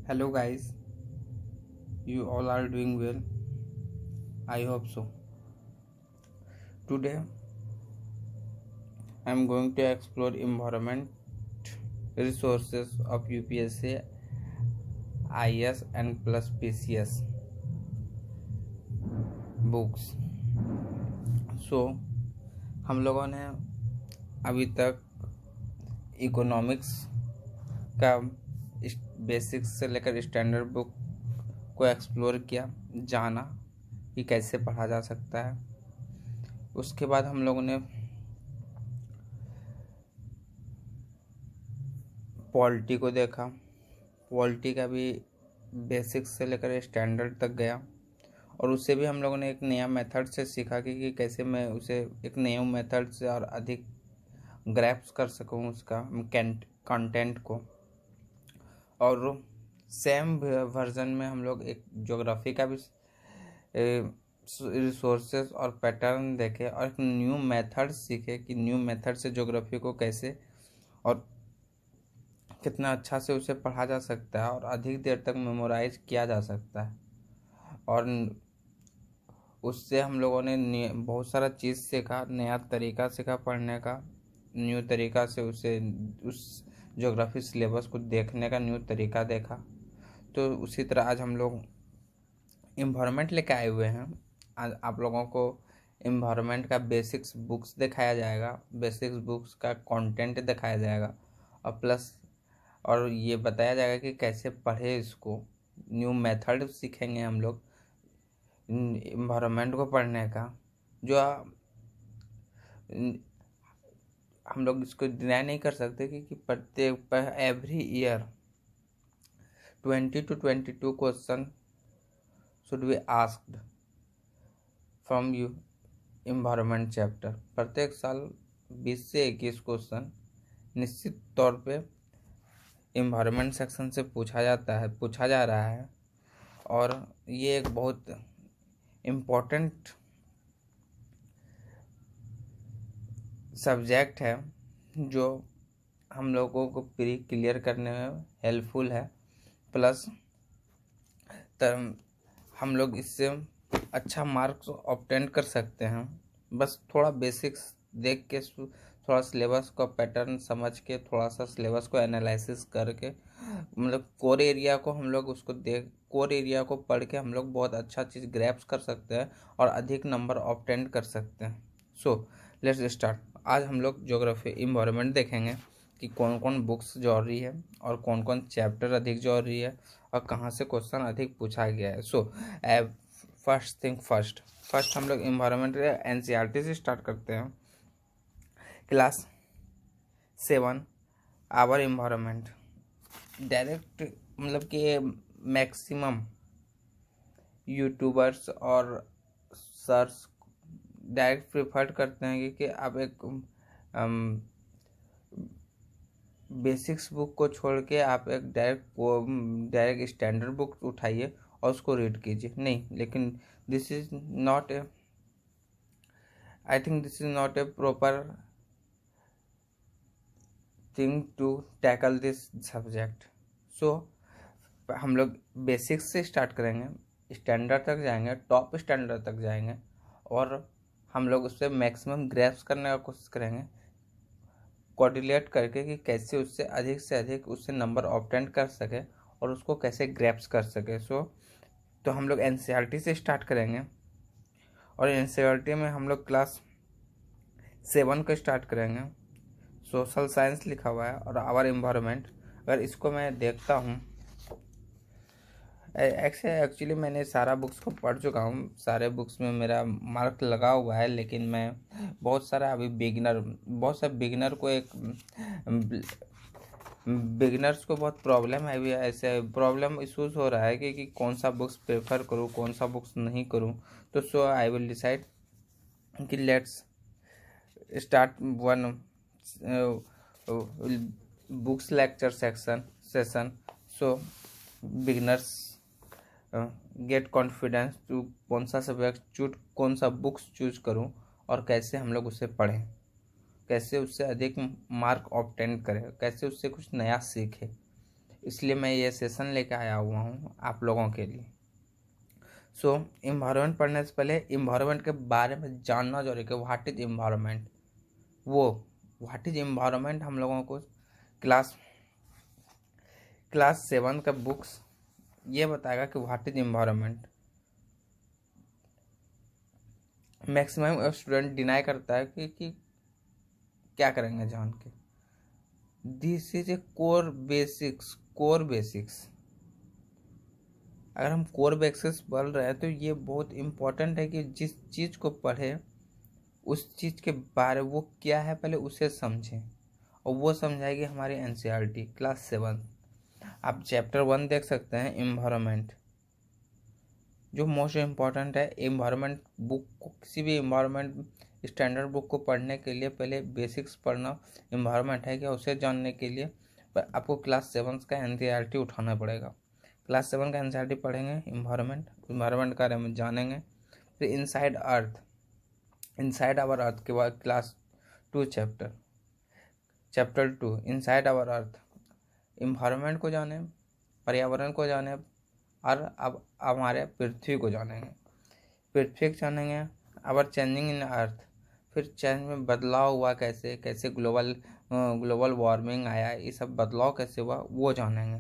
Hello guys, you all are doing well. I hope so. Today I am going to explore environment resources of UPSC, IS and plus PCS books. So हम लोगों ने अभी तक economics का basics से लेकर standard book को explore किया, जाना कि कैसे पढ़ा जा सकता है। उसके बाद हम लोगों ने पॉलिटी को देखा। पॉलिटी का भी बेसिक्स से लेकर स्टैंडर्ड तक गया और उससे भी हम लोगों ने एक नया मेथड से सीखा कि कैसे मैं उसे एक नए मेथड से और अधिक ग्रैप्स कर सकूं उसका कंटेंट को। और सेम वर्जन में हम लोग एक ज्योग्राफी का भी रिसोर्सेज और पैटर्न देखे और एक न्यू मेथड सीखे कि न्यू मेथड से ज्योग्राफी को कैसे और कितना अच्छा से उसे पढ़ा जा सकता है और अधिक देर तक मेमोराइज किया जा सकता है। और उससे हम लोगों ने बहुत सारा चीज़ सीखा, नया तरीका सीखा पढ़ने का, न्यू तरीका से उसे उस ज्योग्राफी सिलेबस को देखने का न्यू तरीका देखा। तो उसी तरह आज हम लोग इन्वायरमेंट लेके आए हुए हैं। आज आप लोगों को इन्वायरमेंट का बेसिक्स बुक्स दिखाया जाएगा, बेसिक्स बुक्स का कंटेंट दिखाया जाएगा और प्लस और ये बताया जाएगा कि कैसे पढ़े इसको। न्यू मेथड सीखेंगे हम लोग इन्वायरमेंट को पढ़ने का, जो हम लोग इसको डिनाई नहीं कर सकते कि प्रत्येक every year 20 to 22 question should be asked from you environment chapter. प्रत्येक साल 20 से 21 क्वेश्चन निश्चित तौर पे इन्वायरमेंट सेक्शन से पूछा जा रहा है और ये एक बहुत इम्पोर्टेंट सब्जेक्ट है जो हम लोगों को प्री क्लियर करने में हेल्पफुल है। प्लस हम लोग इससे अच्छा मार्क्स ऑब्टेन कर सकते हैं। बस थोड़ा बेसिक्स देख के, थोड़ा सिलेबस का पैटर्न समझ के, थोड़ा सा सिलेबस को एनालिसिस करके, मतलब कोर एरिया को हम लोग कोर एरिया को पढ़ के हम लोग बहुत अच्छा चीज़ ग्रैप्स कर सकते हैं और अधिक नंबर ऑब्टेन कर सकते हैं। So let's start. आज हम लोग ज्योग्राफी इन्वायरमेंट देखेंगे कि कौन कौन बुक्स जरूरी है और कौन कौन चैप्टर अधिक जरूरी है और कहाँ से क्वेश्चन अधिक पूछा गया है। सो फर्स्ट थिंग फर्स्ट हम लोग इन्वायरमेंट NCERT से स्टार्ट करते हैं। क्लास 7 आवर इन्वायरमेंट डायरेक्ट, मतलब कि मैक्सिमम यूट्यूबर्स और सर्च डायरेक्ट प्रेफर करते हैं कि आप एक बेसिक्स बुक को छोड़ के आप एक डायरेक्ट स्टैंडर्ड बुक उठाइए और उसको रीड कीजिए। नहीं, लेकिन this is not a, I think this is not a proper thing to tackle this subject. So हम लोग बेसिक्स से स्टार्ट करेंगे, स्टैंडर्ड तक जाएंगे, टॉप स्टैंडर्ड तक जाएंगे और हम लोग उससे मैक्सिमम ग्रैप्स करने का कोशिश करेंगे, कोऑर्डिनेट करके कि कैसे उससे अधिक से अधिक उससे नंबर ऑब्टेन कर सके और उसको कैसे ग्रैप्स कर सके। तो हम लोग NCERT से स्टार्ट करेंगे और NCERT में हम लोग क्लास 7 को स्टार्ट करेंगे। सोशल साइंस लिखा हुआ है और आवर इन्वायरमेंट। अगर इसको मैं देखता हूँ, एक्चुअली मैंने सारा बुक्स को पढ़ चुका हूँ, सारे बुक्स में मेरा मार्क लगा हुआ है, लेकिन मैं बहुत सारे बिगिनर को बिगिनर्स को बहुत प्रॉब्लम है, भी ऐसे प्रॉब्लम इशूज़ हो रहा है कि कौन सा बुक्स प्रेफर करूँ, कौन सा बुक्स नहीं करूँ। तो सो आई विल डिसाइड कि let's start one books lecture session. So beginners get confidence to कौन सा सब्जेक्ट कौन सा बुक्स चूज करूं और कैसे हम लोग उसे पढ़ें, कैसे उससे अधिक मार्क ऑब्टेन करें, कैसे उससे कुछ नया सीखें। इसलिए मैं ये सेशन लेके आया हुआ हूँ आप लोगों के लिए। सो इन्वायरमेंट पढ़ने से पहले इन्वायरमेंट के बारे में जानना जरूरी है। What is environment, what is environment हम लोगों को क्लास 7 का बुक्स ये बताएगा कि what is environment. Maximum student deny करता है कि क्या करेंगे जान के। This is a core basics. अगर हम कोर बेसिक्स पढ़ रहे हैं तो ये बहुत इम्पोर्टेंट है कि जिस चीज़ को पढ़े उस चीज़ के बारे वो क्या है पहले उसे समझें, और वो समझाएगी हमारी एनसीईआरटी क्लास 7। आप चैप्टर 1 देख सकते हैं इन्वायरमेंट, जो मोस्ट इम्पॉर्टेंट है। इन्वायरमेंट बुक को, किसी भी इन्वायरमेंट स्टैंडर्ड बुक को पढ़ने के लिए पहले बेसिक्स पढ़ना इन्वायरमेंट है क्या उसे जानने के लिए पर आपको क्लास 7 का एनसीईआरटी उठाना पड़ेगा। क्लास 7 का एनसीईआरटी पढ़ेंगे, इन्वायरमेंट के बारे में जानेंगे। फिर इनसाइड आवर अर्थ के बाद class 2 chapter 2 inside our Earth. Environment को जाने, पर्यावरण को जाने, और अब हमारे पृथ्वी को जानेंगे। पृथ्वी को जानेंगे, अवर चेंजिंग इन अर्थ। फिर चेंज में बदलाव हुआ कैसे ग्लोबल वार्मिंग आया, ये सब बदलाव कैसे हुआ वो जानेंगे।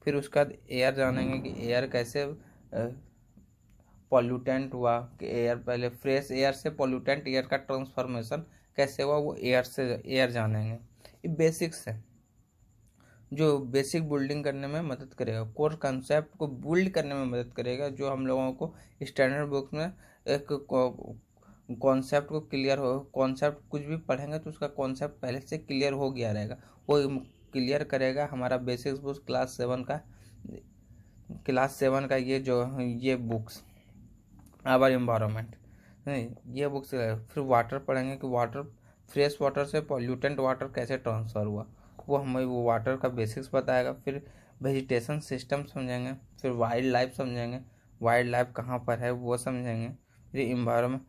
फिर उसके बाद एयर जानेंगे कि एयर कैसे पॉल्यूटेंट हुआ, कि एयर पहले फ्रेश एयर से पॉल्यूटेंट एयर का ट्रांसफॉर्मेशन कैसे हुआ वो एयर जानेंगे। ये बेसिक्स है जो बेसिक बिल्डिंग करने में मदद करेगा, कोर कंसेप्ट को बिल्ड करने में मदद करेगा, जो हम लोगों को स्टैंडर्ड बुक्स में एक कॉन्सेप्ट को क्लियर हो। कॉन्सेप्ट कुछ भी पढ़ेंगे तो उसका कॉन्सेप्ट पहले से क्लियर हो गया रहेगा, वो क्लियर करेगा हमारा बेसिक्स बुक्स क्लास 7 का ये बुक्स आवर इन्वायरमेंट ये बुक्स। फिर वाटर पढ़ेंगे कि वाटर फ्रेश वाटर से पॉल्यूटेंट वाटर कैसे ट्रांसफ़र हुआ, वो हमें वो वाटर का बेसिक्स बताएगा। फिर वेजिटेशन सिस्टम समझेंगे, फिर वाइल्ड लाइफ समझेंगे, वाइल्ड लाइफ कहाँ पर है वो समझेंगे। फिर इन्वायरमेंट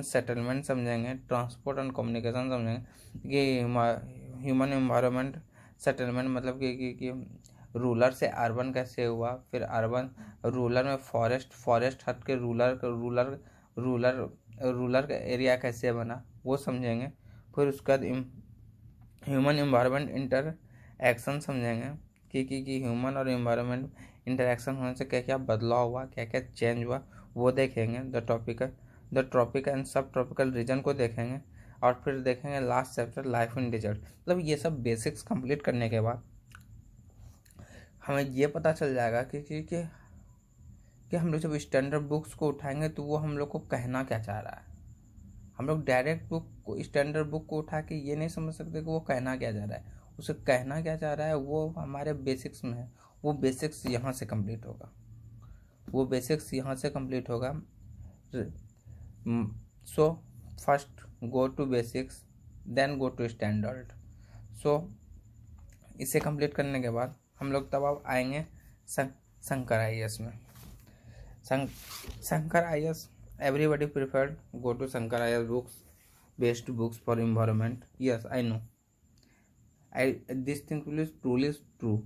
सेटलमेंट समझेंगे, ट्रांसपोर्ट एंड कम्युनिकेशन समझेंगे कि ह्यूमन इन्वायरमेंट सेटलमेंट मतलब कि रूरल से अर्बन कैसे हुआ। फिर रूरल में फॉरेस्ट हट के रूरल का एरिया कैसे बना वो समझेंगे। फिर उसके बाद ह्यूमन इन्वायरमेंट इंटर एक्शन समझेंगे कि ह्यूमन और इन्वायरमेंट इंटरेक्शन होने से क्या क्या बदलाव हुआ, क्या क्या चेंज हुआ वो देखेंगे। The tropical and subtropical region को देखेंगे। और फिर देखेंगे last chapter life in desert. मतलब ये सब बेसिक्स कंप्लीट करने के बाद हमें ये पता चल जाएगा कि हम लोग जब स्टैंडर्ड बुक्स को उठाएंगे तो वो हम लोग को कहना क्या चाह रहा है। हम लोग डायरेक्ट स्टैंडर्ड बुक को उठा के ये नहीं समझ सकते कि वो कहना क्या चाह रहा है। उसे कहना क्या चाह रहा है वो हमारे बेसिक्स में है, वो बेसिक्स यहाँ से कंप्लीट होगा। So first go to basics then go to standard. So इसे कंप्लीट करने के बाद हम लोग तब अब आएंगे शंकर IAS में। Shankar IAS everybody preferred go to Shankar IAS books, best books for environment. Yes, I know. This thing is truly true.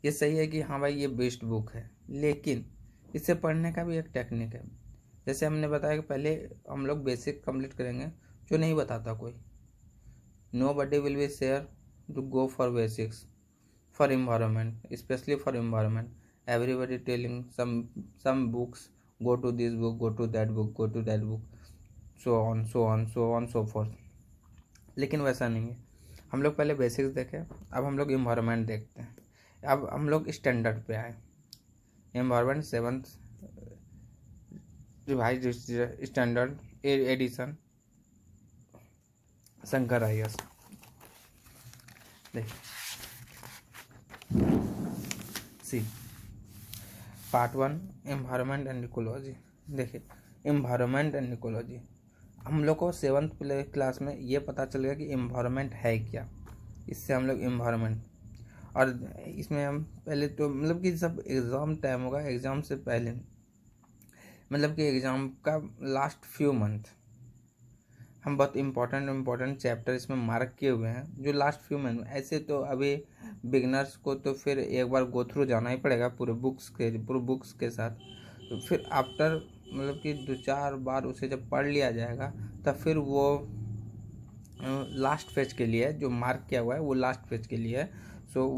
ये सही है कि हाँ भाई ये बेस्ट बुक है, लेकिन इसे पढ़ने का भी एक टेक्निक है। जैसे हमने बताया कि पहले हम लोग बेसिक कंप्लीट करेंगे, जो नहीं बताता कोई। Nobody will be sure to go for basics for environment, especially for environment. Everybody telling some books, go to this book, go to that book, go to that book, so forth. लेकिन वैसा नहीं है। हम लोग पहले basics देखे, अब हम लोग इन्वायरमेंट देखते हैं। अब हम लोग स्टैंडर्ड पे आए। Environment 7th revise standard edition Shankar IAS। देखिए see part 1 environment and ecology. देखिए एनवायरनमेंट एंड इकोलॉजी हम लोग को 7th क्लास में ये पता चल गया कि एनवायरनमेंट है क्या। इससे हम लोग एनवायरनमेंट, और इसमें हम पहले तो मतलब कि जब एग्ज़ाम टाइम होगा, एग्ज़ाम से पहले मतलब कि एग्ज़ाम का लास्ट फ्यू मंथ हम बहुत इम्पोर्टेंट चैप्टर इसमें मार्क किए हुए हैं जो लास्ट फ्यू मंथ में। ऐसे तो अभी बिगनर्स को तो फिर एक बार गो थ्रू जाना ही पड़ेगा पूरे बुक्स के साथ। तो फिर आफ्टर मतलब कि 2-4 बार उसे जब पढ़ लिया जाएगा तब फिर वो लास्ट फेज के लिए जो मार्क किया हुआ है वो लास्ट फेज के लिए है। सो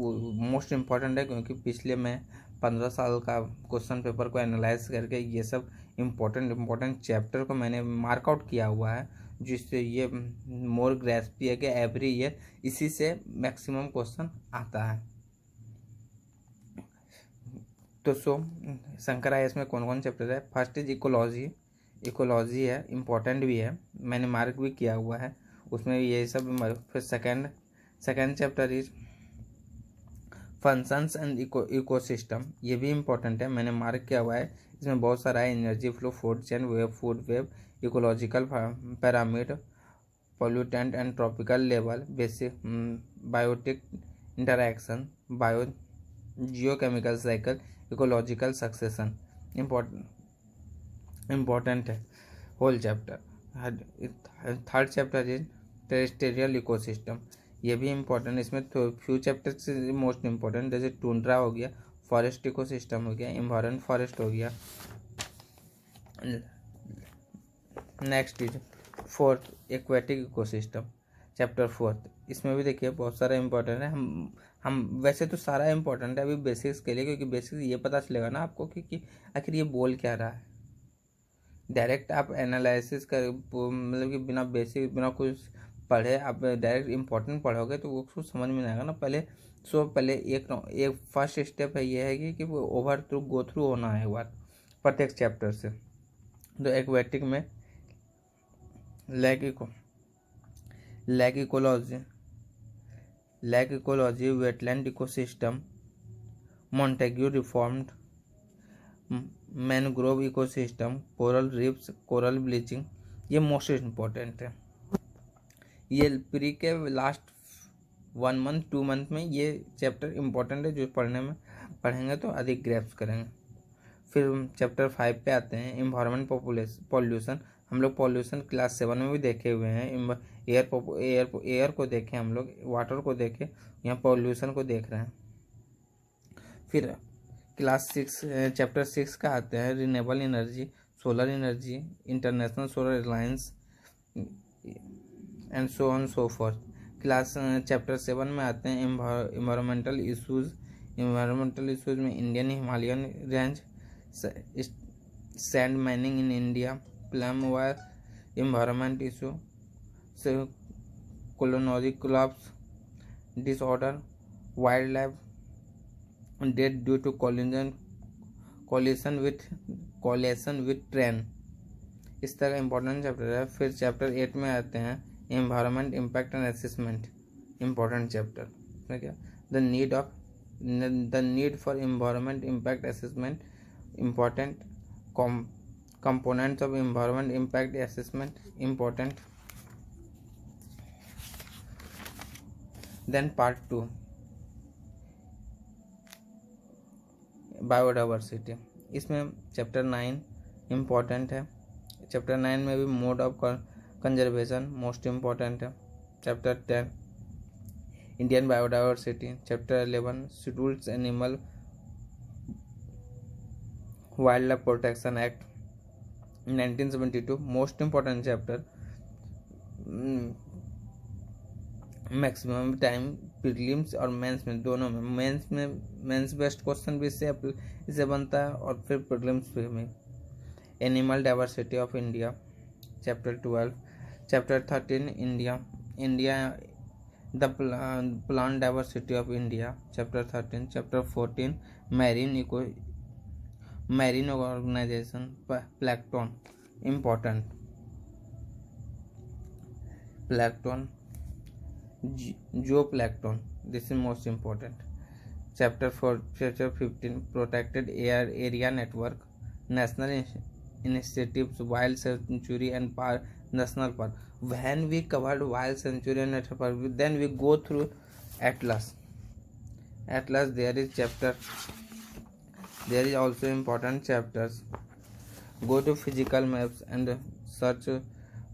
मोस्ट इम्पॉर्टेंट है, क्योंकि पिछले मैं 15 साल का क्वेश्चन पेपर को एनालाइज करके ये सब इम्पोर्टेंट चैप्टर को मैंने मार्क आउट किया हुआ है, जिससे ये मोर ग्रेस्पी है कि एवरी ईयर इसी से मैक्सिमम क्वेश्चन आता है। तो शंकर IAS में कौन कौन चैप्टर है? फर्स्ट इज इकोलॉजी है, इम्पोर्टेंट भी है, मैंने मार्क भी किया हुआ है, उसमें ये सब। फिर second chapter is functions and ecosystem, ये भी इम्पोर्टेंट है, मैंने मार्क किया हुआ है। इसमें बहुत सारा है, energy flow, food chain, food web, ecological pyramid, pollutant and tropical level, basic biotic interaction, geochemical cycle, ecological succession. Important है whole chapter. Third chapter is terrestrial ecosystem, ये भी इम्पोर्टेंट। इसमें फ्यू चैप्टर्स मोस्ट इम्पोर्टेंट, जैसे tundra हो गया, forest ecosystem हो गया, environment forest हो गया। Next is fourth aquatic ecosystem, chapter 4। इसमें भी देखिए बहुत सारा इम्पोर्टेंट है। हम वैसे तो सारा इम्पोर्टेंट है अभी बेसिक्स के लिए, क्योंकि बेसिक्स ये पता चलेगा ना आपको कि आखिर ये बोल क्या रहा है। डायरेक्ट आप एनालिसिस कर मतलब कि बिना बेसिक बिना कुछ पढ़े आप डायरेक्ट इम्पोर्टेंट पढ़ोगे तो वो कुछ समझ में नहीं आएगा ना। पहले एक फर्स्ट स्टेप है ये है कि वो गो थ्रू होना है एक बार प्रत्येक चैप्टर से। तो एक्वेटिक में lake ecology, wetland ecosystem, Montague reformed, mangrove ecosystem, coral reefs, coral bleaching, ये मोस्ट इम्पोर्टेंट है। ये प्री के लास्ट 1 मंथ 2 मंथ में ये चैप्टर इम्पोर्टेंट है, जो पढ़ेंगे तो अधिक ग्रैप्स करेंगे। फिर चैप्टर 5 पे आते हैं, इन्वायरमेंट पॉल्यूशन। हम लोग पॉल्यूशन क्लास 7 में भी देखे हुए हैं। एयर को देखे हम लोग, वाटर को देखे, यहाँ पॉल्यूशन को देख रहे हैं। फिर क्लास 6 चैप्टर 6 का आते हैं, renewable energy, solar energy, international solar alliance and so on so forth. Class chapter 7 में आते हैं इन्वायरमेंटल इश्यूज में Indian Himalayan range, sand mining in India, plum wire, environment issue, colony collapse disorder, wild life death due to collision with train. इस तरह important chapter है। फिर chapter 8 में आते हैं, environment impact and assessment, important chapter. ठीक है, the need for environment impact assessment, important components of environment impact assessment, important. Then part 2, biodiversity. इसमें चैप्टर 9 इम्पोर्टेंट है। चैप्टर 9 में भी mode of conservation most important है। Chapter 10 Indian biodiversity. Chapter 11 scheduled animal wild life protection act 1972, most important chapter. Maximum time prelims और mains में, दोनों में, mains based question भी इससे बनता है और फिर प्रीलिम्स में। Animal diversity of India, chapter 12। Chapter 13 India the plant diversity of India, chapter 13। Chapter 14 marine organisation, plankton, important. Plankton, zooplankton, this is most important. Chapter 15 protected area network, national initiatives, wild sanctuary and national park. When we covered wild sanctuary and national park, then we go through Atlas. There is chapter, there is also important chapters. Go to physical maps and search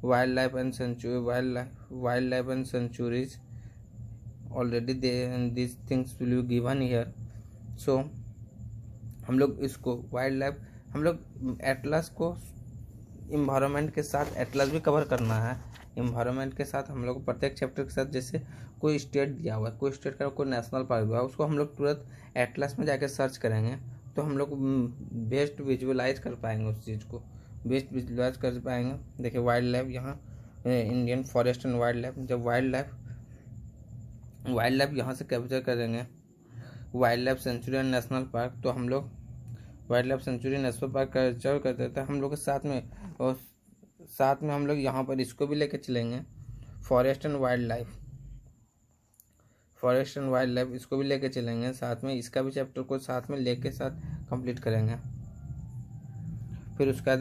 wildlife and sanctuary, wildlife and sanctuaries. Already these things will be given here. So हम लोग इसको wild life, हम लोग Atlas को environment के साथ Atlas भी cover करना है। इन्वायरमेंट के साथ हम लोग प्रत्येक चैप्टर के साथ, जैसे कोई स्टेट दिया हुआ है, कोई स्टेट का कोई नेशनल पार्क हुआ है, उसको हम लोग तुरंत एटलस में जाके सर्च करेंगे तो हम लोग बेस्ट विजुअलाइज कर पाएंगे, उस चीज़ को बेस्ट विजुअलाइज कर पाएंगे। देखिए वाइल्ड लाइफ, यहाँ Indian forest and wild life, जब वाइल्ड लाइफ यहाँ से कैप्चर करेंगे wild life sanctuary and national park, तो हम लोग wild life sanctuary national park capture कर देते हैं हम लोग के साथ में, और साथ में हम लोग यहाँ पर इसको भी लेके चलेंगे, फॉरेस्ट एंड वाइल्ड लाइफ, इसको भी लेके चलेंगे साथ में, इसका भी चैप्टर को साथ में लेके साथ कंप्लीट करेंगे। फिर उसका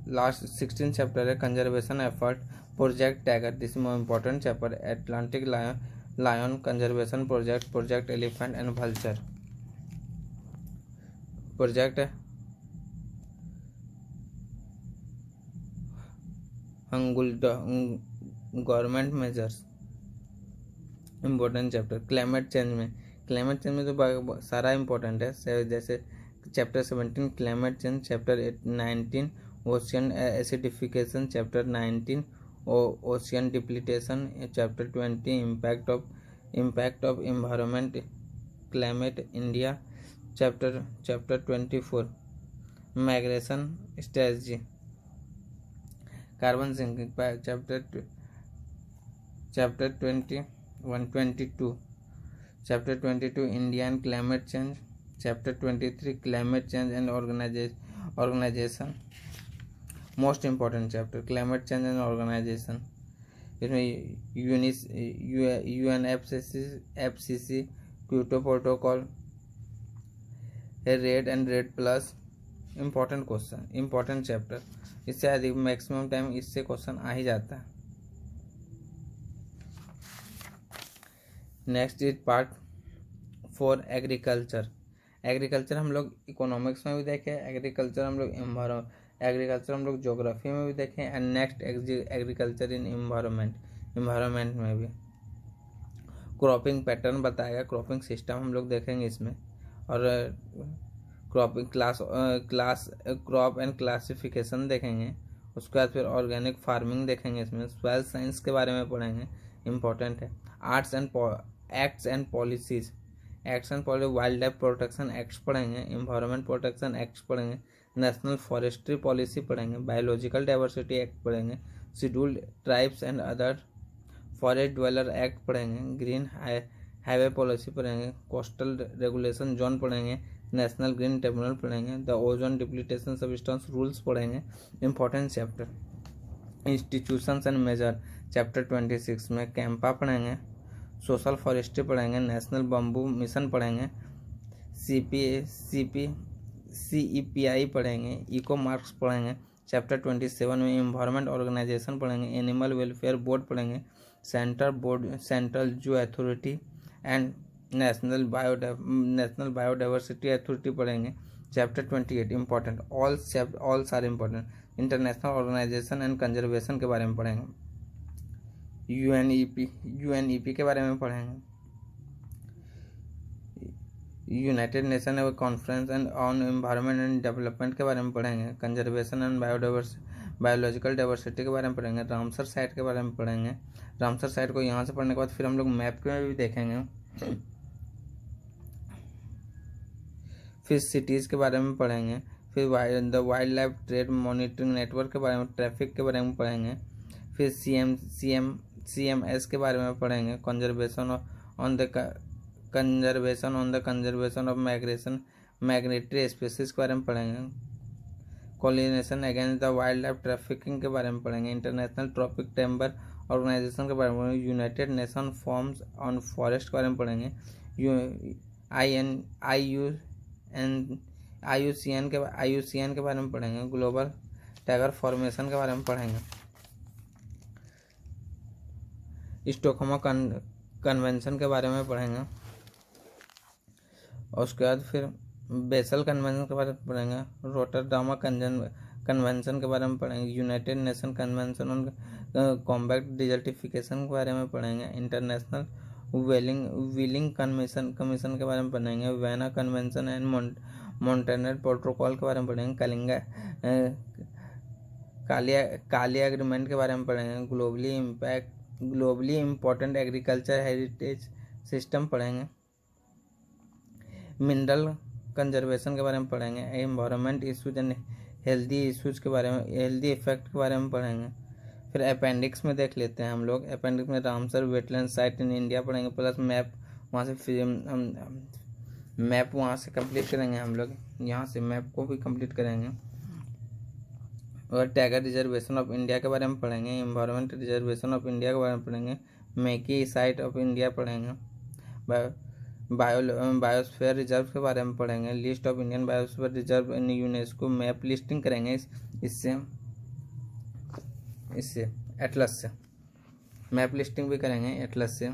लास्ट 16 चैप्टर है conservation effort project tiger, this is more important chapter, Atlantic lion conservation project elephant and vulture, project government measures, important chapter. Climate change में तो सारा इम्पोर्टेंट है, जैसे chapter 17 climate change, chapter 19 ocean acidification, chapter 19 ocean depletion, chapter 20 impact of environment climate India, chapter 24 migration strategy, carbon sinking, chapter 22 Indian climate change, chapter 23 climate change and organisation, most important chapter climate change and organisation. इसमें UNFCCC Kyoto protocol, REDD and REDD plus, important question, important chapter, इससे अधिक maximum time इससे question आ ही जाता है। Next is part 4 agriculture. हम लोग इकोनॉमिक्स में भी देखें, एग्रीकल्चर हम लोग ज्योग्राफी में भी देखें, and next agriculture in environment में भी। क्रॉपिंग पैटर्न बताएगा, क्रॉपिंग सिस्टम हम लोग देखेंगे इसमें, और क्रॉपिंग क्रॉप एंड क्लासिफिकेशन देखेंगे। उसके बाद फिर ऑर्गेनिक फार्मिंग देखेंगे, इसमें सॉइल साइंस के बारे में पढ़ेंगे, इम्पोर्टेंट है। Acts and policies, wild life protection acts पढ़ेंगे, इन्वायरमेंट प्रोटेक्शन एक्ट्स पढ़ेंगे, नेशनल फॉरेस्ट्री पॉलिसी पढ़ेंगे, बायोलॉजिकल डाइवर्सिटी एक्ट पढ़ेंगे, scheduled tribes and other forest dweller act पढ़ेंगे, ग्रीन हाईवे पॉलिसी पढ़ेंगे, कोस्टल रेगुलेशन जोन पढ़ेंगे, नेशनल ग्रीन ट्रिब्यूनल पढ़ेंगे, the ozone depletion substance rules पढ़ेंगे, important chapter. Institutions and major chapter 26 में CAMPA पढ़ेंगे, social forestry पढ़ेंगे, national bamboo mission पढ़ेंगे, CEPI पढ़ेंगे, इको मार्क्स पढ़ेंगे। चैप्टर 27 में इन्वायरमेंट ऑर्गेनाइजेशन पढ़ेंगे, एनिमल वेलफेयर बोर्ड पढ़ेंगे, central zoo authority and national biodiversity authority पढ़ेंगे। चैप्टर 28 इम्पोर्टेंट, ऑल सारे important, international organisation and conservation के बारे में पढ़ेंगे, UNEP के बारे में पढ़ेंगे, United Nation conference and on environment and development के बारे में पढ़ेंगे, कंजर्वेशन एंड बायोलॉजिकल डाइवर्सिटी के बारे में पढ़ेंगे, रामसर साइट के बारे में पढ़ेंगे। रामसर साइट को यहाँ से पढ़ने के बाद फिर हम लोग मैप में भी देखेंगे, फिर सिटीज़ के बारे में पढ़ेंगे, फिर the wild life trade monitoring network के बारे में, ट्रैफिक के बारे में पढ़ेंगे, फिर CMS के बारे में पढ़ेंगे, कंजर्वेशन ऑफ माइग्रेटरी स्पीशीज के बारे में पढ़ेंगे, coordination against the wild life trafficking के बारे में पढ़ेंगे, इंटरनेशनल ट्रॉपिक टिम्बर ऑर्गेनाइजेशन के बारे में पढ़ेंगे, United nation forms on forest के बारे में पढ़ेंगे, IUCN के बारे में पढ़ेंगे, ग्लोबल टाइगर फॉर्मेशन के बारे में पढ़ेंगे, स्टॉकहोम कन्वेंशन के बारे में पढ़ेंगे, और उसके बाद फिर बेसल कन्वेंशन के बारे में पढ़ेंगे, रोटरडाम कन्वेंशन के बारे में पढ़ेंगे, United nation convention on combat desertification के बारे में पढ़ेंगे, इंटरनेशनल व्हीलिंग कमीशन के बारे में पढ़ेंगे, वेना कन्वेंशन एंड मॉन्टेनर प्रोटोकॉल के बारे में पढ़ेंगे, कालिया एग्रीमेंट के बारे में पढ़ेंगे, globally important agriculture heritage system पढ़ेंगे, मिनरल कंजर्वेशन के बारे में पढ़ेंगे, environment issues and healthy issues के बारे में, हेल्दी इफेक्ट के बारे में पढ़ेंगे। फिर अपेंडिक्स में देख लेते हैं हम लोग। अपेंडिक्स में Ramsar wetland site in India पढ़ेंगे, प्लस मैप वहाँ से मैप वहाँ से कंप्लीट करेंगे हम लोग, यहाँ से मैप को भी कंप्लीट करेंगे। और टाइगर रिजर्वेशन ऑफ इंडिया के बारे में पढ़ेंगे, एनवायरनमेंट रिजर्वेशन ऑफ इंडिया के बारे में पढ़ेंगे, मेकी साइट ऑफ इंडिया पढ़ेंगे, बायोस्फीयर रिजर्व के बारे में पढ़ेंगे, list of Indian biosphere reserve in UNESCO map listing करेंगे इससे एटलस से मैप लिस्टिंग भी करेंगे एटलस से।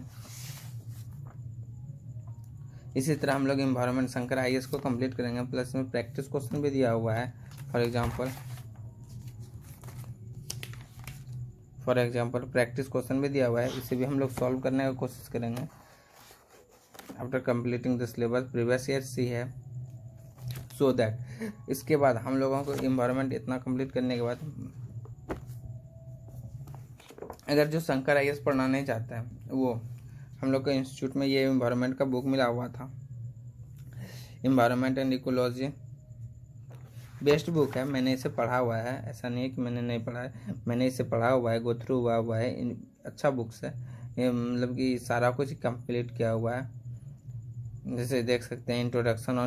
इसी तरह हम लोग एनवायरनमेंट शंकर IAS को कंप्लीट करेंगे, प्लस में प्रैक्टिस क्वेश्चन भी दिया हुआ है। फॉर एग्जांपल प्रैक्टिस क्वेश्चन भी दिया हुआ है, इसे भी हम लोग सॉल्व करने की कोशिश करेंगे। After completing the syllabus previous year सी है, सो दैट इसके बाद हम लोगों को एनवायरनमेंट इतना कंप्लीट करने के बाद अगर जो शंकर IAS पढ़ना नहीं चाहता है, वो हम लोग के इंस्टीट्यूट में ये एनवायरनमेंट का बुक मिला हुआ था, environment and ecology best book है। मैंने इसे पढ़ा हुआ है, ऐसा नहीं है कि मैंने नहीं पढ़ा है, मैंने इसे पढ़ा हुआ है, गो थ्रू हुआ है। अच्छा बुक्स है, मतलब कि सारा कुछ कंप्लीट किया हुआ है। जैसे देख सकते हैं इंट्रोडक्शन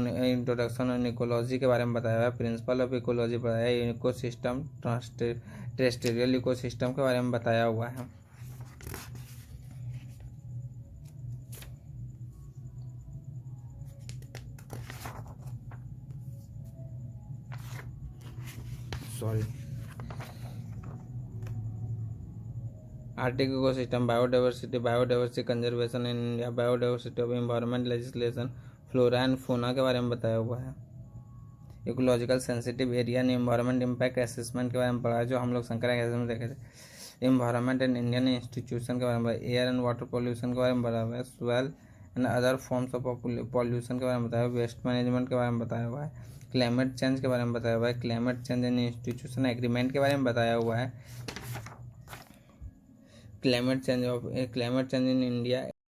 ऑन इकोलॉजी के बारे में बताया हुआ है, प्रिंसिपल ऑफ इकोलॉजी बताया है, इकोसिस्टम टेरेस्ट्रियल इकोसिस्टम के बारे में बताया हुआ है। Arctic ecosystem, biodiversity conservation in India, biodiversity of environment legislation, flora and fauna के बारे में बताया हुआ है। Ecological sensitive area and environment impact assessment के बारे में पढ़ा है, जो हम लोग शंकर IAS में देखे थे। एनवायरनमेंट एंड इंडियन इंस्टीट्यूशन के बारे में, एयर एंड वाटर पॉल्यूशन के बारे में बताया हुआ है, soil and other forms of pollution के बारे में बताया हुआ है, वेस्ट मैनेजमेंट के बारे में बताया हुआ है, क्लाइमेट चेंज के बारे में बताया हुआ है, climate change and institution agreement के बारे में बताया हुआ है, क्लाइमेट चेंज इन इंडिया